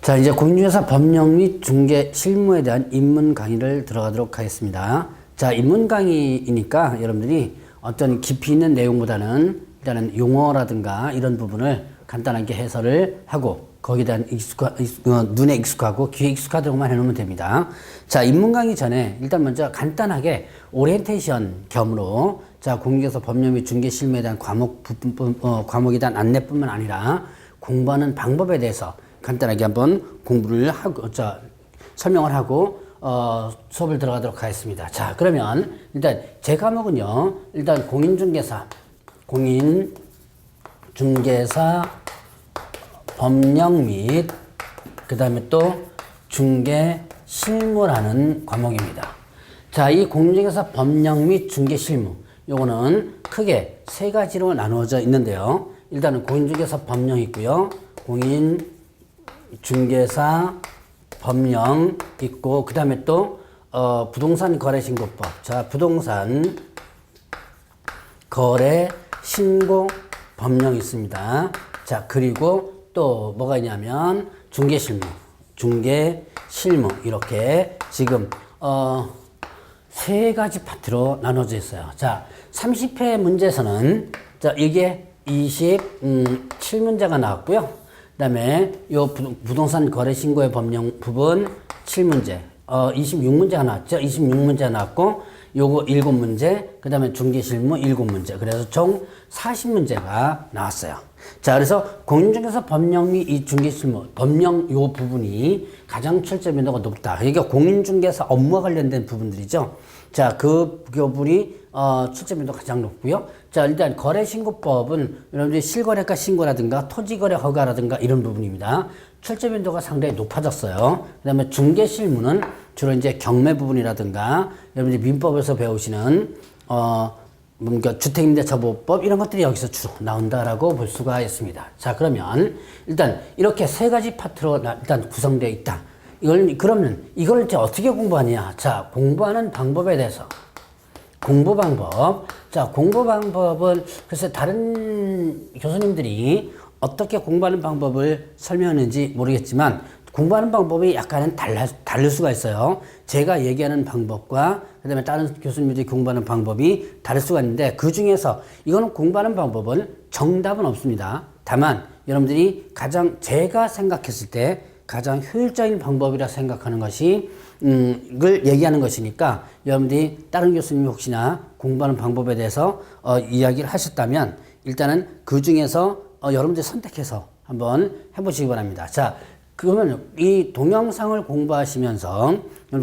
자, 이제 공인중개사 법령 및 중개 실무에 대한 입문 강의를 들어가도록 하겠습니다. 자, 입문 강의이니까 여러분들이 어떤 깊이 있는 내용보다는 일단은 용어라든가 이런 부분을 간단하게 해설을 하고 거기에 대한 눈에 익숙하고 귀에 익숙하도록만 해놓으면 됩니다. 자, 입문 강의 전에 일단 먼저 간단하게 오리엔테이션 겸으로 자, 공인중개사 법령 및 중개 실무에 대한 과목에 대한 안내뿐만 아니라 공부하는 방법에 대해서 간단하게 한번 공부를 하고, 설명을 하고, 수업을 들어가도록 하겠습니다. 자, 그러면 일단 제 과목은요, 일단 공인중개사 법령 및 그 다음에 또 중개 실무라는 과목입니다. 자, 이 공인중개사 법령 및 중개 실무, 요거는 크게 세 가지로 나누어져 있는데요. 일단은 공인중개사 법령이 있고요. 공인중개사 법령 있고, 그 다음에 또, 부동산 거래신고법. 자, 부동산 거래신고 법령이 있습니다. 자, 그리고 또 뭐가 있냐면, 중개실무. 이렇게 지금, 세 가지 파트로 나눠져 있어요. 자, 30회 문제에서는, 자, 이게 27문제가 나왔고요. 그 다음에 요 부동산 거래 신고의 법령 부분 7문제, 26문제가 나왔죠. 26문제가 나왔고, 요거 7문제, 그 다음에 중개실무 7문제. 그래서 총 40문제가 나왔어요. 자, 그래서 공인중개사 법령 및 이 중개실무, 법령 요 부분이 가장 출제 빈도가 높다. 그러니까 공인중개사 업무와 관련된 부분들이죠. 자, 그 부분이 출제 빈도가 가장 높고요. 자, 일단 거래신고법은 여러분들이 실거래가 신고라든가 토지거래 허가라든가 이런 부분입니다. 출제 빈도가 상당히 높아졌어요. 그 다음에 중개실무는 주로 이제 경매 부분이라든가 여러분들이 민법에서 배우시는 뭔가 주택임대차보호법 이런 것들이 여기서 주로 나온다라고 볼 수가 있습니다. 자, 그러면 일단 이렇게 세 가지 파트로 일단 구성되어 있다. 그러면 이걸 이제 어떻게 공부하냐? 자, 공부하는 방법에 대해서. 공부 방법. 자, 공부 방법은 글쎄 다른 교수님들이 어떻게 공부하는 방법을 설명하는지 모르겠지만 공부하는 방법이 약간은 다를 수가 있어요. 제가 얘기하는 방법과 그 다음에 다른 교수님들이 공부하는 방법이 다를 수가 있는데 그 중에서 이거는 공부하는 방법은 정답은 없습니다. 다만 여러분들이 제가 생각했을 때 가장 효율적인 방법이라 생각하는 것이 을 얘기하는 것이니까 여러분들이 다른 교수님이 혹시나 공부하는 방법에 대해서 이야기를 하셨다면 일단은 그 중에서 여러분들이 선택해서 한번 해보시기 바랍니다. 자, 그러면 이 동영상을 공부하시면서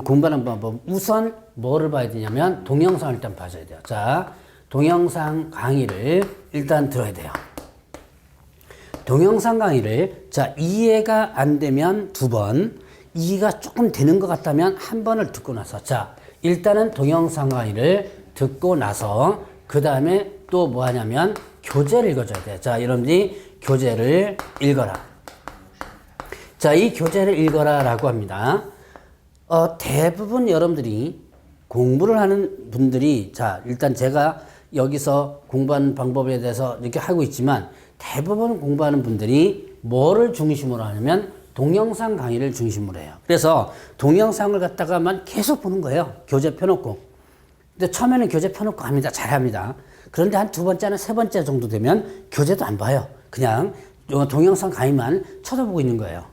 공부하는 방법 우선 뭐를 봐야 되냐면 동영상을 일단 봐줘야 돼요. 자, 동영상 강의를 일단 들어야 돼요. 동영상 강의를 자, 이해가 안 되면 2번, 이해가 조금 되는 것 같다면 1번을 듣고 나서 자, 일단은 동영상 강의를 듣고 나서 그 다음에 또 뭐 하냐면 교재를 읽어줘야 돼요. 자, 여러분들이 교재를 읽어라. 자, 이 교재를 읽어라 라고 합니다. 대부분 여러분들이 공부를 하는 분들이 자, 일단 제가 여기서 공부하는 방법에 대해서 이렇게 하고 있지만 대부분 공부하는 분들이 뭐를 중심으로 하냐면 동영상 강의를 중심으로 해요. 그래서 동영상을 갖다가만 계속 보는 거예요. 교재 펴놓고. 근데 처음에는 교재 펴놓고 합니다. 잘합니다. 그런데 한 2번째나 3번째 정도 되면 교재도 안 봐요. 그냥 동영상 강의만 쳐다보고 있는 거예요.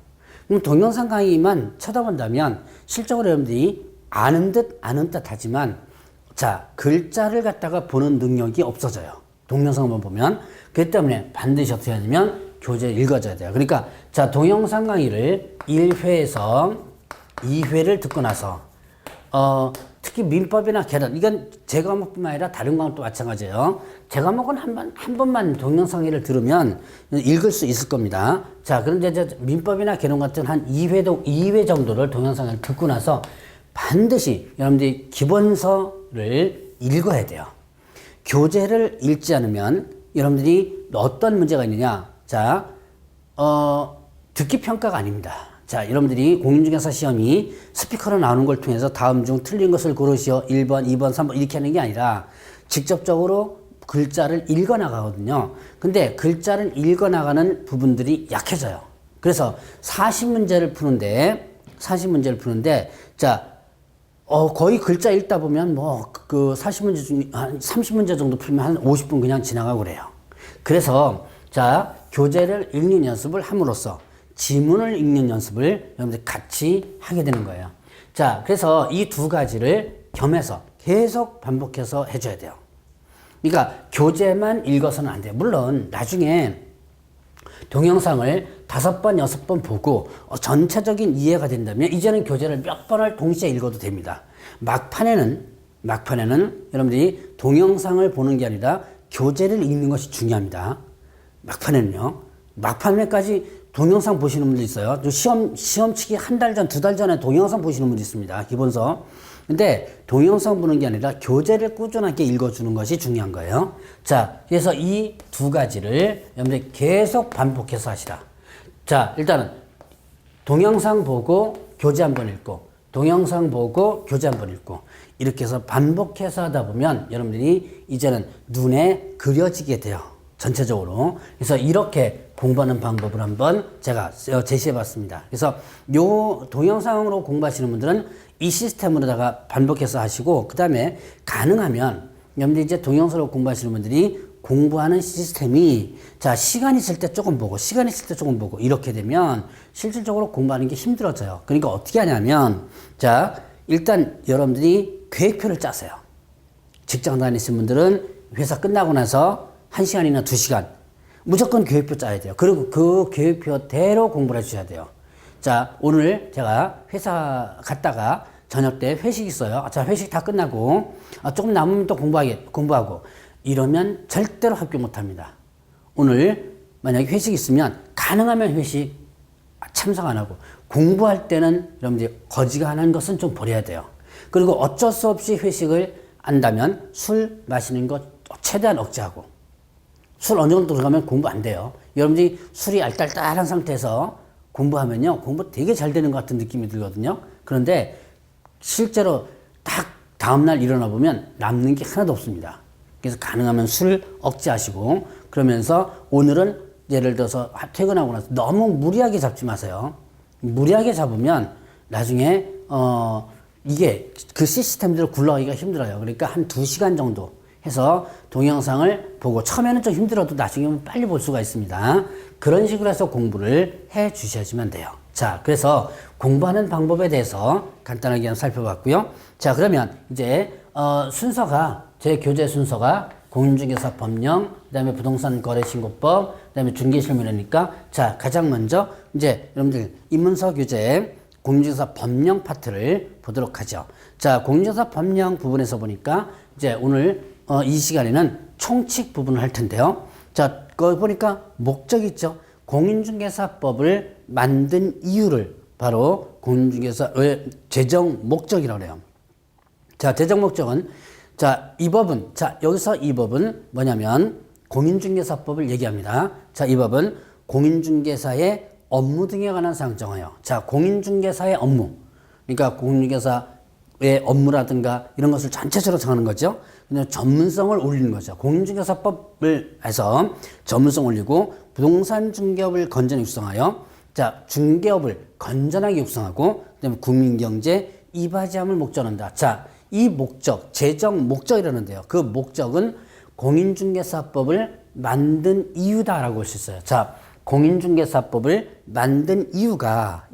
그럼 동영상 강의만 쳐다본다면 실적으로 여러분들이 아는 듯 하지만 자, 글자를 갖다가 보는 능력이 없어져요. 동영상만 보면. 그렇기 때문에 반드시 어떻게 하냐면 교재를 읽어줘야 돼요. 그러니까 자, 동영상 강의를 1회에서 2회를 듣고 나서 특히 민법이나 계란 이건 제 과목뿐만 아니라 다른 과목도 마찬가지예요. 제 과목은 한 번만 동영상 강의를 들으면 읽을 수 있을 겁니다. 자, 그런데 이제 민법이나 계론 같은 한 2회 정도를 동영상을 듣고 나서 반드시 여러분들이 기본서를 읽어야 돼요. 교재를 읽지 않으면 여러분들이 어떤 문제가 있느냐? 자, 듣기 평가가 아닙니다. 자, 여러분들이 공인중개사 시험이 스피커로 나오는 걸 통해서 다음 중 틀린 것을 고르시오. 1번, 2번, 3번 이렇게 하는 게 아니라 직접적으로 글자를 읽어 나가거든요. 근데 글자를 읽어 나가는 부분들이 약해져요. 그래서 40문제를 푸는데, 자, 거의 글자 읽다 보면 뭐, 그 40문제 중, 한 30문제 정도 풀면 한 50분 그냥 지나가고 그래요. 그래서, 자, 교재를 읽는 연습을 함으로써 지문을 읽는 연습을 여러분들 같이 하게 되는 거예요. 자, 그래서 이 두 가지를 겸해서 계속 반복해서 해줘야 돼요. 그러니까 교재만 읽어서는 안 돼요. 물론 나중에 동영상을 5번, 6번 보고 전체적인 이해가 된다면 이제는 교재를 몇 번을 동시에 읽어도 됩니다. 막판에는 여러분들이 동영상을 보는 게 아니라 교재를 읽는 것이 중요합니다. 막판에는요. 막판에까지 동영상 보시는 분들 있어요. 시험 치기 한 달 전, 2달 전에 동영상 보시는 분들 있습니다. 기본서. 근데 동영상 보는 게 아니라 교재를 꾸준하게 읽어주는 것이 중요한 거예요. 자, 그래서 이 두 가지를 여러분들 계속 반복해서 하시라. 자, 일단은 동영상 보고 교재 한번 읽고, 동영상 보고 교재 한번 읽고, 이렇게 해서 반복해서 하다 보면 여러분들이 이제는 눈에 그려지게 돼요. 전체적으로. 그래서 이렇게 공부하는 방법을 한번 제가 제시해 봤습니다. 그래서 요 동영상으로 공부하시는 분들은 이 시스템으로다가 반복해서 하시고, 그 다음에 가능하면 여러분들 이제 동영상으로 공부하시는 분들이 공부하는 시스템이, 자, 시간 있을 때 조금 보고, 시간 있을 때 조금 보고, 이렇게 되면 실질적으로 공부하는 게 힘들어져요. 그러니까 어떻게 하냐면, 자, 일단 여러분들이 계획표를 짜세요. 직장 다니시는 분들은 회사 끝나고 나서 1시간이나 2시간 무조건 계획표 짜야 돼요. 그리고 그 계획표대로 공부를 해주셔야 돼요. 자, 오늘 제가 회사 갔다가 저녁 때 회식 있어요. 자, 회식 다 끝나고 조금 남으면 또 공부하고 이러면 절대로 합격 못합니다. 오늘 만약에 회식 있으면 가능하면 회식 참석 안 하고, 공부할 때는 여러분들이 거지간한 것은 좀 버려야 돼요. 그리고 어쩔 수 없이 회식을 한다면 술 마시는 것 최대한 억제하고, 술 어느 정도 들어가면 공부 안 돼요. 여러분들이 술이 알딸딸한 상태에서 공부하면요, 공부 되게 잘 되는 것 같은 느낌이 들거든요. 그런데 실제로 딱 다음날 일어나 보면 남는 게 하나도 없습니다. 그래서 가능하면 술 억제하시고, 그러면서 오늘은 예를 들어서 퇴근하고 나서 너무 무리하게 잡지 마세요. 무리하게 잡으면 나중에 이게 그 시스템대로 굴러가기가 힘들어요. 그러니까 한 2시간 정도 해서 동영상을 보고, 처음에는 좀 힘들어도 나중에는 빨리 볼 수가 있습니다. 그런 식으로 해서 공부를 해 주셔야지만 돼요. 자, 그래서 공부하는 방법에 대해서 간단하게 살펴봤고요. 자, 그러면 이제 순서가, 제 교재 순서가 공인중개사 법령, 그 다음에 부동산 거래신고법, 그 다음에 중개실무이니까, 자, 가장 먼저 이제 여러분들 입문서 교재 공인중개사 법령 파트를 보도록 하죠. 자, 공인중개사 법령 부분에서 보니까 이제 오늘 이 시간에는 총칙 부분을 할 텐데요. 자, 거기 보니까 목적 있죠. 공인중개사법을 만든 이유를 바로 공인중개사의 재정 목적이라고 해요. 자, 재정 목적은, 자, 이 법은, 자, 여기서 이 법은 뭐냐면 공인중개사법을 얘기합니다. 자, 이 법은 공인중개사의 업무 등에 관한 사항 정해요. 자, 공인중개사의 업무. 그러니까 공인중개사의 업무라든가 이런 것을 전체적으로 정하는 거죠. 그냥 전문성을 올리는 거죠. 공인중개사법을 해서 전문성 올리고, 부동산 중개업을 건전히 육성하여, 자, 중개업을 건전하게 육성하고, 그다음에 국민경제 이바지함을 목적으로 한다. 자, 이 목적, 재정 목적이라는데요. 그 목적은 공인중개사법을 만든 이유다라고 볼 수 있어요. 자, 공인중개사법을 만든 이유가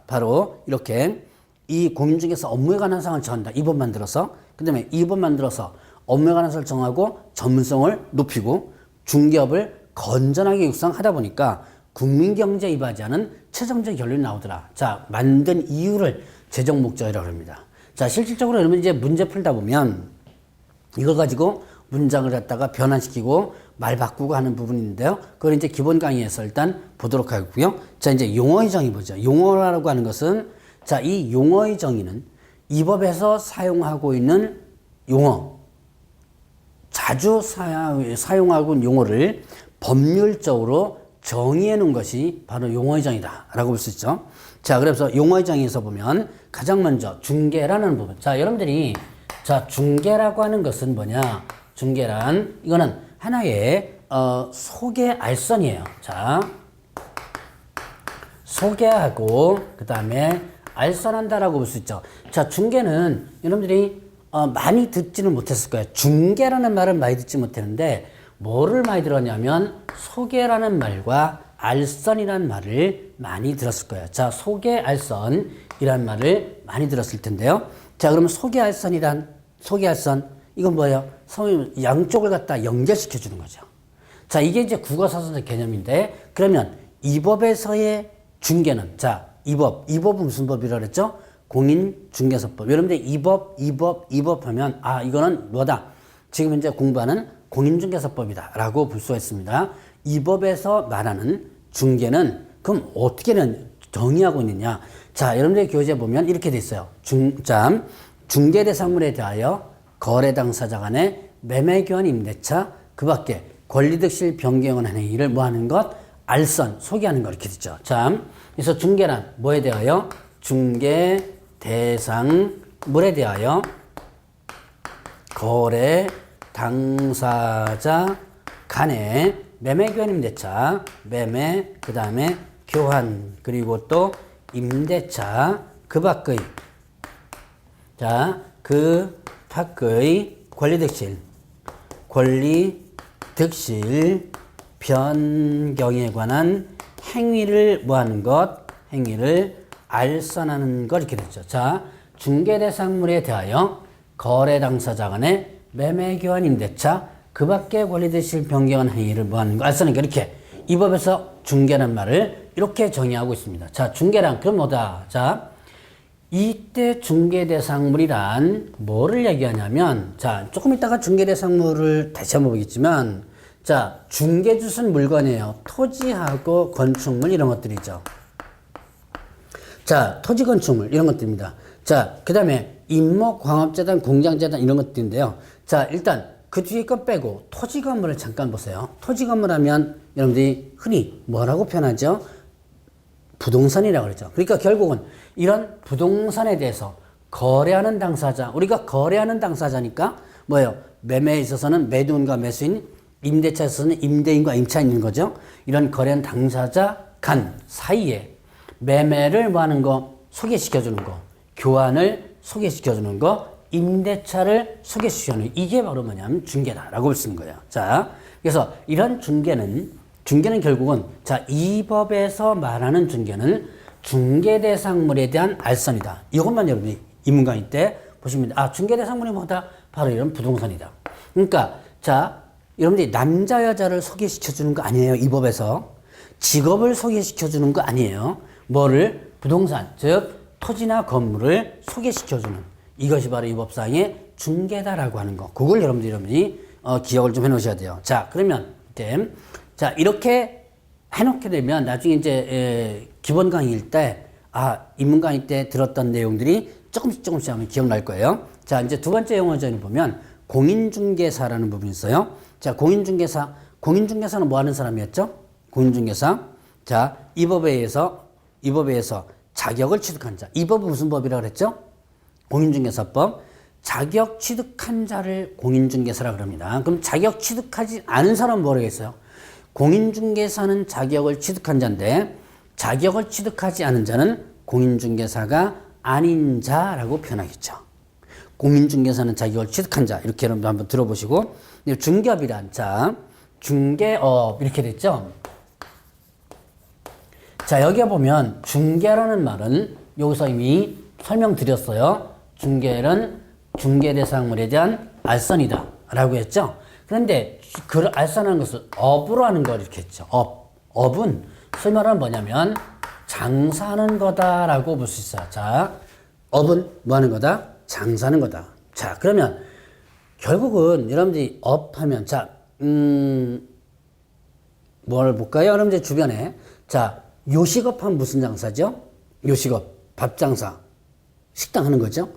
바로 이렇게 이 공인중개사 업무에 관한 사항을 정한다. 이 법 만들어서, 그 다음에 이 법 만들어서 업무에 관한 사항을 정하고 전문성을 높이고 중개업을 건전하게 육성하다 보니까 국민경제 이바지하는 최종적 결론이 나오더라. 자, 만든 이유를 재정 목적이라고 합니다. 자, 실질적으로 여러분 이제 문제 풀다 보면 이걸 가지고 문장을 갖다가 변환시키고 말 바꾸고 하는 부분이 있는데요. 그걸 이제 기본 강의에서 일단 보도록 하고요. 자, 이제 용어의 정의 보죠. 용어라고 하는 것은, 자, 이 용어의 정의는 이 법에서 사용하고 있는 용어, 자주 사용하고 있는 용어를 법률적으로 정의해 놓은 것이 바로 용어의 정의다 라고 볼 수 있죠. 자, 그래서 용어의 정의에서 보면 가장 먼저 중개라는 부분. 자, 여러분들이, 자, 중개라고 하는 것은 뭐냐? 중개란, 이거는 하나의 소개 알선이에요. 자, 소개하고 그 다음에 알선한다라고 볼 수 있죠. 자, 중개는 여러분들이 많이 듣지는 못했을 거예요. 중개라는 말을 많이 듣지 못했는데 뭐를 많이 들었냐면 소개라는 말과 알선이라는 말을 많이 들었을 거예요. 자, 소개, 알선이라는 말을 많이 들었을 텐데요. 자, 그러면 소개, 알선, 이건 뭐예요? 양쪽을 갖다 연결시켜 주는 거죠. 자, 이게 이제 국어사전의 개념인데, 그러면 이 법에서의 중개는, 자, 이 법은 무슨 법이라고 그랬죠? 공인중개사법. 여러분들 이 법 하면, 아, 이거는 뭐다? 지금 이제 공부하는 공인중개사법이다. 라고 볼 수가 있습니다. 이 법에서 말하는 중개는, 그럼 어떻게 정의하고 있느냐? 자, 여러분들 교재에 보면 이렇게 돼 있어요. 중개대상물에 대하여 거래 당사자 간의 매매교환 임대차, 그 밖에 권리득실 변경을 하는 행위를 뭐 하는 것? 알선, 소개하는 거 이렇게 되죠. 자, 그래서 중개란 뭐에 대하여? 중개 대상물에 대하여 거래 당사자 간의 매매교환 임대차, 매매, 그 다음에 교환, 그리고 또 임대차, 그 밖의, 자, 그 밖의 권리득실 변경에 관한 행위를 뭐 하는 것? 행위를 알선하는 것 이렇게 됐죠. 자, 중개대상물에 대하여 거래 당사자 간의 매매교환 임대차, 그 밖의 권리득실 변경한 행위를 뭐 하는 것? 알선하는 것 이렇게 이 법에서 중개란 말을 이렇게 정의하고 있습니다. 자, 중개란 그럼 뭐다? 자, 이때 중개대상물이란 뭐를 얘기하냐면, 자, 조금 이따가 중개대상물을 다시 한번 보겠지만, 자, 중개주순 물건이에요. 토지하고 건축물 이런 것들이죠. 자, 토지 건축물 이런 것들입니다. 자, 그 다음에 임목광업재단, 공장재단 이런 것들인데요. 자, 일단 그 뒤에 것 빼고 토지 건물을 잠깐 보세요. 토지 건물 하면 여러분들이 흔히 뭐라고 표현하죠? 부동산이라고 그러죠. 그러니까 결국은 이런 부동산에 대해서 거래하는 당사자, 우리가 거래하는 당사자니까 뭐예요? 매매에 있어서는 매도인과 매수인, 임대차에 있어서는 임대인과 임차인이 있는 거죠. 이런 거래하는 당사자 간 사이에 매매를 뭐 하는 거? 소개시켜주는 거. 교환을 소개시켜주는 거. 임대차를 소개시켜주는 거. 이게 바로 뭐냐면 중개다라고 볼 수 있는 거예요. 자, 그래서 이런 중개는 결국은, 자, 이 법에서 말하는 중개는 중개대상물에 대한 알선이다. 이것만 여러분이 입문강의 때 보시면, 아, 중개대상물이 뭐다? 바로 이런 부동산이다. 그러니까, 자, 여러분들이 남자, 여자를 소개시켜주는 거 아니에요. 이 법에서. 직업을 소개시켜주는 거 아니에요. 뭐를? 부동산, 즉, 토지나 건물을 소개시켜주는. 이것이 바로 이 법상의 중개다라고 하는 거. 그걸 여러분들이 기억을 좀 해놓으셔야 돼요. 자, 그러면, 이제, 자, 이렇게 해놓게 되면 나중에 이제 기본 강의일 때, 아, 입문 강의 때 들었던 내용들이 조금씩 하면 기억날 거예요. 자, 이제 두 번째 용어전을 보면 공인중개사라는 부분이 있어요. 자, 공인중개사는 뭐 하는 사람이었죠? 공인중개사. 자, 이 법에 의해서 자격을 취득한 자. 이 법은 무슨 법이라고 그랬죠? 공인중개사법. 자격 취득한 자를 공인중개사라고 합니다. 그럼 자격 취득하지 않은 사람은 뭐라겠어요? 공인중개사는 자격을 취득한 자인데 자격을 취득하지 않은 자는 공인중개사가 아닌 자라고 표현하겠죠. 공인중개사는 자격을 취득한 자 이렇게 여러분도 한번 들어보시고, 중개업이란 자, 중개업 이렇게 됐죠. 자, 여기에 보면 중개라는 말은 여기서 이미 설명드렸어요. 중개는 중개대상물에 대한 알선이다 라고 했죠. 그런데 그 알선하는 것을 업으로 하는 걸 이렇게 했죠. 업은 소위 말하면 뭐냐면 장사하는 거다라고 볼 수 있어요. 자, 업은 뭐 하는 거다? 장사하는 거다. 자, 그러면 결국은 여러분들이 업하면, 자, 뭘 볼까요? 여러분들 주변에, 자, 요식업하면 무슨 장사죠? 요식업, 밥 장사, 식당 하는 거죠.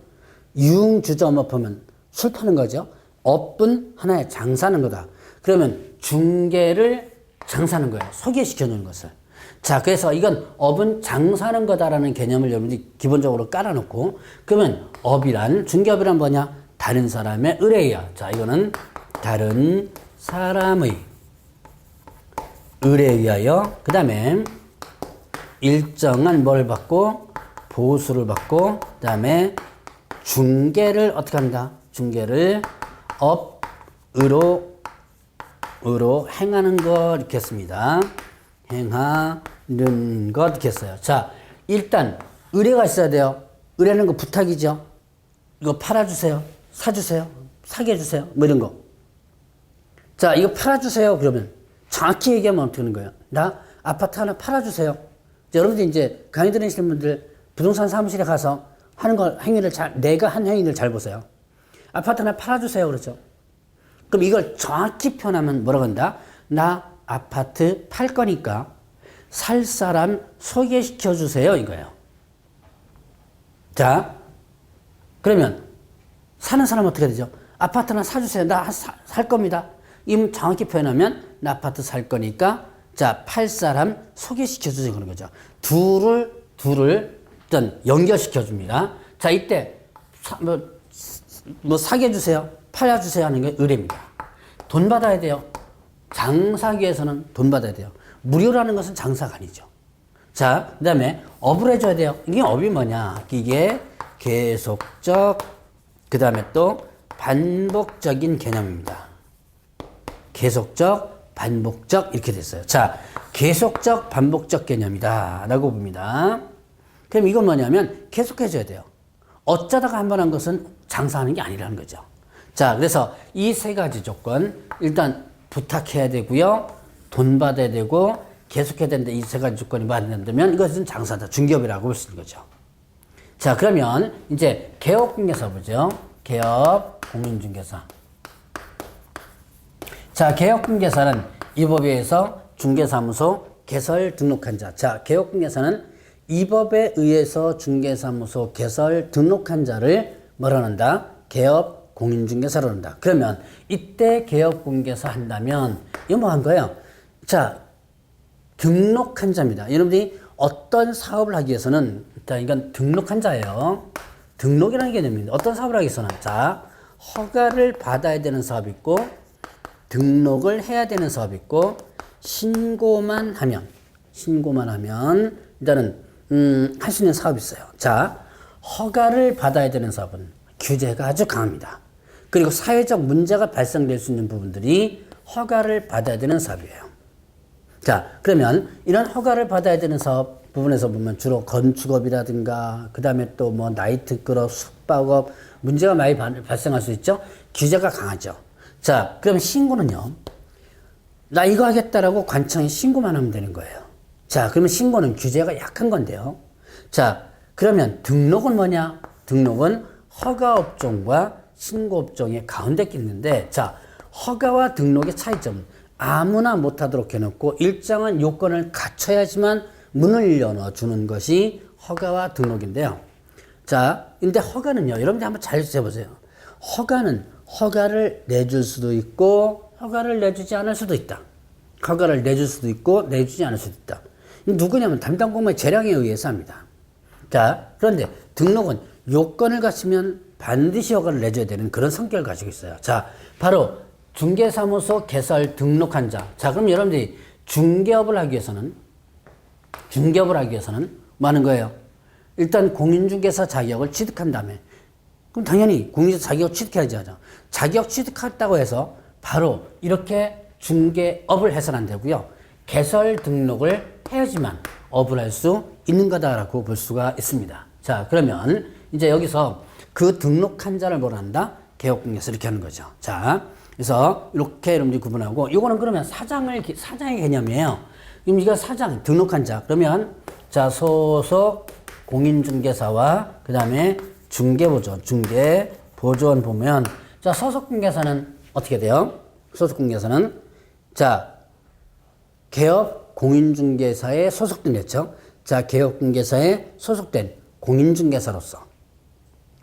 유흥주점업 하면 술 파는 거죠. 업은 하나의 장사하는 거다. 그러면 중개를 장사하는 거예요. 소개시켜주는 것을. 자, 그래서 이건 업은 장사하는 거다라는 개념을 여러분들이 기본적으로 깔아놓고, 그러면 업이란, 중개업이란 뭐냐? 다른 사람의 의뢰야. 자, 이거는 다른 사람의 의뢰에 의하여, 그 다음에 일정한 뭘 받고 보수를 받고 그다음에 중개를 어떻게 한다? 중개를 업으로 행하는 것 이렇게 했습니다. 행하는 것 이렇게 했어요. 자, 일단 의뢰가 있어야 돼요. 의뢰는 거 부탁이죠. 이거 팔아주세요. 사주세요. 사게 해주세요. 뭐 이런 거. 자, 이거 팔아주세요. 그러면 정확히 얘기하면 어떻게 하는 거예요? 나 아파트 하나 팔아주세요. 여러분들 이제 강의 들으시는 분들 부동산 사무실에 가서 하는 거 행위를 내가 한 행위를 잘 보세요. 아파트 하나 팔아주세요. 그러죠. 그럼 이걸 정확히 표현하면 뭐라고 한다? 나 아파트 팔 거니까 살 사람 소개시켜 주세요. 이거예요. 자, 그러면 사는 사람은 어떻게 되죠? 아파트 하나 사주세요. 나 살 겁니다. 이 정확히 표현하면 나 아파트 살 거니까 자, 팔 사람 소개시켜 주세요. 그런 거죠. 둘을 일단 연결시켜 줍니다. 자, 이때 사게 해주세요. 팔아주세요 하는 게 의뢰입니다. 돈 받아야 돼요. 장사하기 위해서는 돈 받아야 돼요. 무료라는 것은 장사가 아니죠. 자, 그 다음에 업을 해줘야 돼요. 이게 업이 뭐냐? 이게 계속적, 그 다음에 또 반복적인 개념입니다. 계속적, 반복적 이렇게 됐어요. 자, 계속적, 반복적 개념이다 라고 봅니다. 그럼 이건 뭐냐면 계속해줘야 돼요. 어쩌다가 한 번 한 것은 장사하는 게 아니라는 거죠. 자, 그래서 이 세 가지 조건 일단 부탁해야 되고요. 돈 받아야 되고 계속해야 되는데 이 세 가지 조건이 맞는다면 이것은 장사다. 중개업이라고 볼 수 있는 거죠. 자, 그러면 이제 개업공개사 보죠. 개업 공인중개사. 자, 개업공개사는 이 법에 의해서 중개사무소 개설 등록한 자. 자, 개업공개사는 이 법에 의해서 중개사무소 개설 등록한 자를 뭐라 한다? 개업 공인중개사로 한다. 그러면 이때 개업공개사 한다면 이거 뭐 한 거예요? 자, 등록한 자입니다. 여러분들이 어떤 사업을 하기 위해서는 일단 이건 등록한 자예요. 등록이라는 개념입니다. 어떤 사업을 하기 위해서는 자, 허가를 받아야 되는 사업이 있고 등록을 해야 되는 사업이 있고 신고만 하면 일단은 할 수 있는 사업이 있어요. 자, 허가를 받아야 되는 사업은 규제가 아주 강합니다. 그리고 사회적 문제가 발생될 수 있는 부분들이 허가를 받아야 되는 사업이에요. 자, 그러면 이런 허가를 받아야 되는 사업 부분에서 보면 주로 건축업이라든가 그 다음에 또 뭐 나이트클럽, 숙박업 문제가 많이 발생할 수 있죠. 규제가 강하죠. 자, 그럼 신고는요. 나 이거 하겠다라고 관청에 신고만 하면 되는 거예요. 자, 그러면 신고는 규제가 약한 건데요. 자, 그러면 등록은 뭐냐? 등록은 허가업종과 신고업종의 가운데 끼는데, 자, 허가와 등록의 차이점은 아무나 못하도록 해놓고 일정한 요건을 갖춰야지만 문을 열어주는 것이 허가와 등록인데요. 자, 근데 허가는요, 여러분들 한번 잘 해보세요. 허가는 허가를 내줄 수도 있고 허가를 내주지 않을 수도 있다. 허가를 내줄 수도 있고 내주지 않을 수도 있다. 누구냐면 담당 공무원의 재량에 의해서 합니다. 자, 그런데 등록은 요건을 갖추면 반드시 허가를 내줘야 되는 그런 성격을 가지고 있어요. 자, 바로 중개사무소 개설 등록한 자. 자, 그럼 여러분들이 중개업을 하기 위해서는 뭐 하는 거예요? 일단 공인중개사 자격을 취득한 다음에 그럼 당연히 공인중개사 자격을 취득해야지 하죠. 자격 취득했다고 해서 바로 이렇게 중개업을 해서는 안 되고요. 개설 등록을 해야지만 업을 할 수 있는 거다라고 볼 수가 있습니다. 자, 그러면 이제 여기서 그 등록한 자를 뭐라 한다? 개업공개사 이렇게 하는 거죠. 자, 그래서 이렇게 여러분들이 구분하고 이거는 그러면 사장의 개념이에요. 그럼 이거 사장 등록한 자 그러면 자, 소속 공인중개사와 그 다음에 중개보조원 보면 자, 소속공개사는 어떻게 돼요? 소속공개사는 자, 개업 공인중개사에 소속된 됐죠. 자, 개업공개사에 소속된 공인중개사로서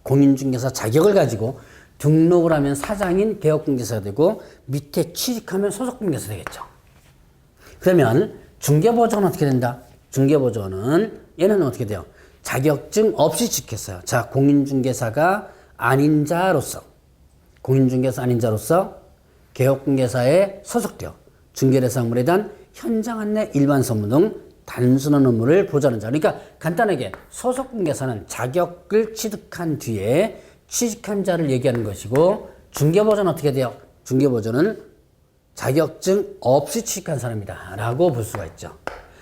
공인중개사 자격을 가지고 등록을 하면 사장인 개업공개사가 되고 밑에 취직하면 소속공개사 되겠죠. 그러면 중개보조원은 어떻게 된다? 중개보조원은 얘는 어떻게 돼요? 자격증 없이 취직했어요. 자, 공인중개사가 아닌 자로서 개업공개사에 소속되어 중개대상물에 대한 현장 안내 일반 선문 등 단순한 업무를 보좌하는 자. 그러니까 간단하게 소속공개사는 자격을 취득한 뒤에 취직한 자를 얘기하는 것이고 중개보조는 어떻게 돼요? 중개보조는 자격증 없이 취직한 사람이다 라고 볼 수가 있죠.